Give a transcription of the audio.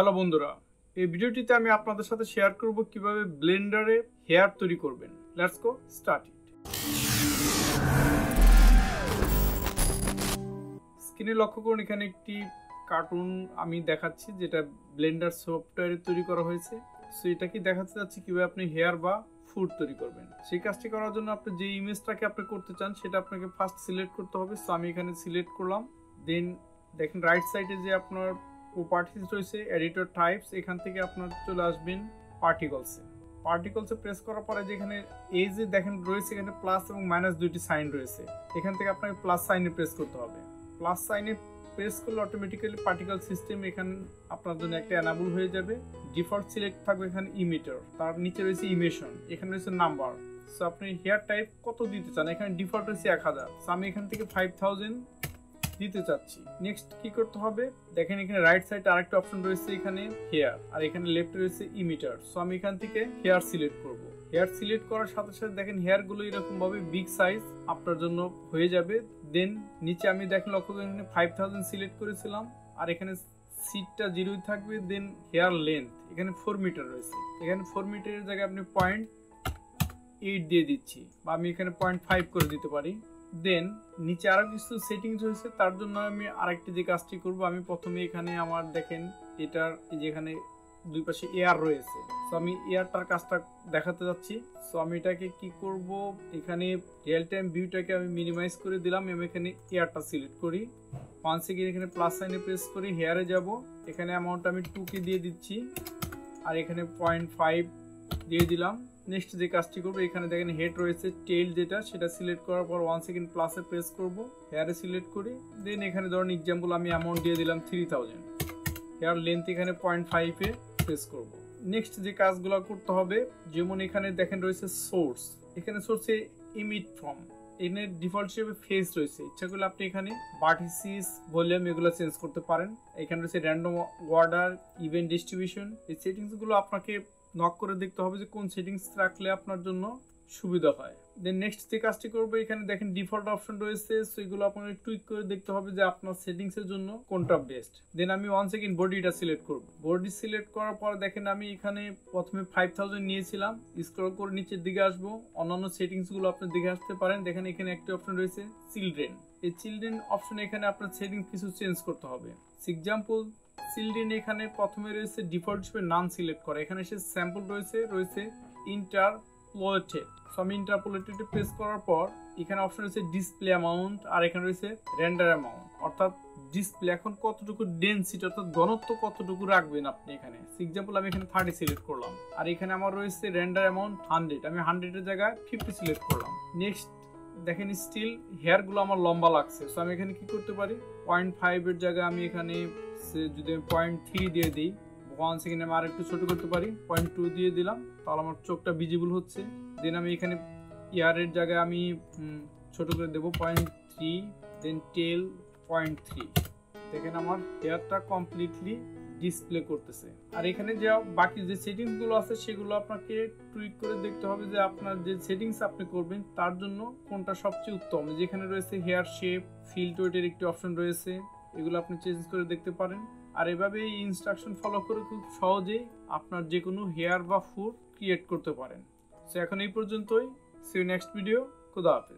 Hello বন্ধুরা, এই ভিডিওটিতে আমি আপনাদের সাথে শেয়ার করব কিভাবে ব্লেন্ডারে হেয়ার তৈরি করবেন। Let's go start it. স্ক্রিনে লক্ষ্য করুন, এখানে একটি কার্টুন আমি দেখাচ্ছি যেটা ব্লেন্ডার সফটওয়্যারে তৈরি করা হয়েছে। সো এটা কি দেখাতে যাচ্ছি কিভাবে আপনি হেয়ার বা ফুড তৈরি করবেন। সেই কাজটি করার জন্য আপনি যে ইমেজটাকে আপনি করতে চান সেটা আপনাকে ফার্স্ট সিলেক্ট করতে হবে। সো আমি এখানে সিলেক্ট করলাম। দেন দেখেন রাইট সাইডে যে আপনার প্রপার্টিজ রয়েছে, এডিটর টাইপস, এখান থেকে আপনার চলে আসবেন পার্টিকলসে প্রেস করার পরে যেখানে এই যে দেখেন রয়েছে, এখানে প্লাস এবং মাইনাস দুইটি সাইন রয়েছে। এখান থেকে আপনাকে প্লাস সাইনে প্রেস করতে হবে। প্লাস সাইনে প্রেস করলে অটোমেটিক্যালি পার্টিকল সিস্টেম এখানে আপনার জন্য একটা এনাবল হয়ে যাবে। ডিফল্ট সিলেক্ট থাকবে এখানে ইমিটার, তার নিচে রয়েছে ইমিশন, এখানে রয়েছে নাম্বার। সো আপনি হেয়ার টাইপ কত দিতে চান, এখানে ডিফল্ট রয়েছে 1000। সো আমি এখান থেকে 5000 দিতে চাচ্ছি। নেক্সট কি করতে হবে, দেখেন এখানে রাইট সাইডে আরেকটা অপশন রয়েছে, এখানে হেয়ার, আর এখানে লেফট রয়েছে ইমিটার। সো আমি এখান থেকে হেয়ার সিলেক্ট করব। হেয়ার সিলেক্ট করার সাথে সাথে দেখেন হেয়ার গুলো এরকম ভাবে বিগ সাইজ আপনার জন্য হয়ে যাবে। দেন নিচে আমি দেখেন লক্ষ্য করে এখানে 5000 সিলেক্ট করেছিলাম, আর এখানে সিটটা 0 থাকবে। দেন হেয়ার লেন্থ এখানে 4 মিটার রয়েছে, এখানে 4 মিটারের জায়গায় আপনি 0.8 দিয়ে দিচ্ছি, বা আমি এখানে 0.5 করে দিতে পারি। দেন নিচে আরো কিছু সেটিংস রয়েছে, তার জন্য আমি আরেকটি যে কাজটি করব, আমি প্রথমে এখানে আমার দেখেন এটার যেখানে দুই পাশে এয়ার রয়েছে, সো আমি এয়ারটার কাজটা দেখাতে যাচ্ছি। সো আমি এটাকে কি করব, এখানে রিয়েল টাইম ভিউটাকে আমি মিনিমাইজ করে দিলাম। আমি এখানে এয়ারটা সিলেক্ট করি, 1 সেকেন্ড এখানে প্লাস সাইনে প্রেস করি, হেয়ারে যাব, এখানে অ্যামাউন্ট আমি 2 দিয়ে দিচ্ছি, আর এখানে 0.5 দিয়ে দিলাম। নেক্সট যে কাজটি করবো, এখানে দেখেন হেড রয়েছে, টেইল যেটা, সেটা সিলেক্ট করার পর 1 সেকেন্ড প্লাসে প্রেস করব, হেয়ারে সিলেক্ট করি। দেন এখানে ধরুন এক্সাম্পল আমি অ্যামাউন্ট দিয়ে দিলাম 3000। হেয়ার লেন্থ এখানে 0.5-এ প্রেস করব। নেক্সট যে কাজগুলো করতে হবে, যেমন এখানে দেখেন রয়েছে সোর্স, এখানে সোর্সে ইমিট ফ্রম, এখানে ডিফল্ট হিসেবে ফেস রয়েছে। ইচ্ছা করলে আপনি এখানে ভার্টিসিস, ভলিউম এগুলো চেঞ্জ করতে পারেন। এখানে রয়েছে র্যান্ডম অর্ডার, ইভেন্ট ডিস্ট্রিবিউশন। এই সেটিংসগুলো আপনাকে নক করে দেখতে হবে যে কোন সেটিংস রাখলে আপনার জন্য সুবিধা হয়। দেন নেক্সট যে কাজটি করবো, এখানে দেখেন ডিফল্ট অপশন রয়েছে, সো এগুলো আপনাকে টুইক করে দেখতে হবে যে আপনার সেটিংস এর জন্য কোনটা বেস্ট। দেন আমি 1 সেকেন্ড বডিটা সিলেক্ট করব। বডি সিলেক্ট করার পর দেখেন আমি এখানে প্রথমে 5000 নিয়েছিলাম, স্ক্রল করে নিচের দিকে আসবো, অন্যান্য সেটিংস গুলো আপনি দেখে আসতে পারেন। দেখেন এখানে একটা অপশন রয়েছে চিলড্রেন, এই চিলড্রেন অপশনে এখানে আপনার সেটিংস কিছু চেঞ্জ করতে হবে। এক্সাম্পল চিলড্রেন এখানে প্রথমে রয়েছে ডিফল্ট হিসেবে নান সিলেক্ট করা, এখানে এসে স্যাম্পল রয়েছে ইন্টারপোলেটেড। সো আমি ইন্টারপোলেটেড প্রেস করার পর এখানে অপশন রয়েছে ডিসপ্লে অ্যামাউন্ট, আর এখানে রয়েছে রেন্ডার অ্যামাউন্ট, অর্থাৎ ডিসপ্লে এখন কতটুকু ডেনসিটি অর্থাৎ ঘনত্ব কতটুকু রাখবেন আপনি এখানে। এক্সাম্পল আমি এখানে 30 সিলেক্ট করলাম, আর এখানে আমার রয়েছে রেন্ডার অ্যামাউন্ট 100, আমি 100 এর জায়গায় 50 সিলেক্ট করলাম। নেক্সট দেখেন স্টিল হেয়ার গুলো আমার লম্বা লাগছে, সো আমি এখানে কি করতে পারি, 0.5 এর জায়গায় আমি এখানে যদি 0.3 দিয়ে দিই, 1 সেকেন্ড আমি আর একটু ছোট করতে পারি, 0.2 দিয়ে দিলাম, তাহলে আমার চোখটা ভিজিবল হচ্ছে। দেন আমি এখানে ইয়ারের জায়গায় আমি ছোট করে দেবো 0.3, দেন টেল 0.3। দেখেন আমার হেয়ারটা কমপ্লিটলি ডিসপ্লে করতেছে। আর এখানে যে বাকি যে সেটিংস গুলো আছে সেগুলো আপনাকে টুইক করে দেখতে হবে যে আপনার যে সেটিংস আপনি করবেন তার জন্য কোনটা সবচেয়ে উত্তম। যেখানে রয়েছে হেয়ার শেপ, ফিল্ড ওয়েটের একটি অপশন রয়েছে, এগুলো আপনি চেঞ্জ করে দেখতে পারেন। আর এভাবে এই ইনস্ট্রাকশন ফলো করে খুব সহজেই আপনার যে কোনো হেয়ার বা ফুড ক্রিয়েট করতে পারেন। সো এখন এই পর্যন্তই, সি ইউ নেক্সট ভিডিও, খুদা হাফেজ।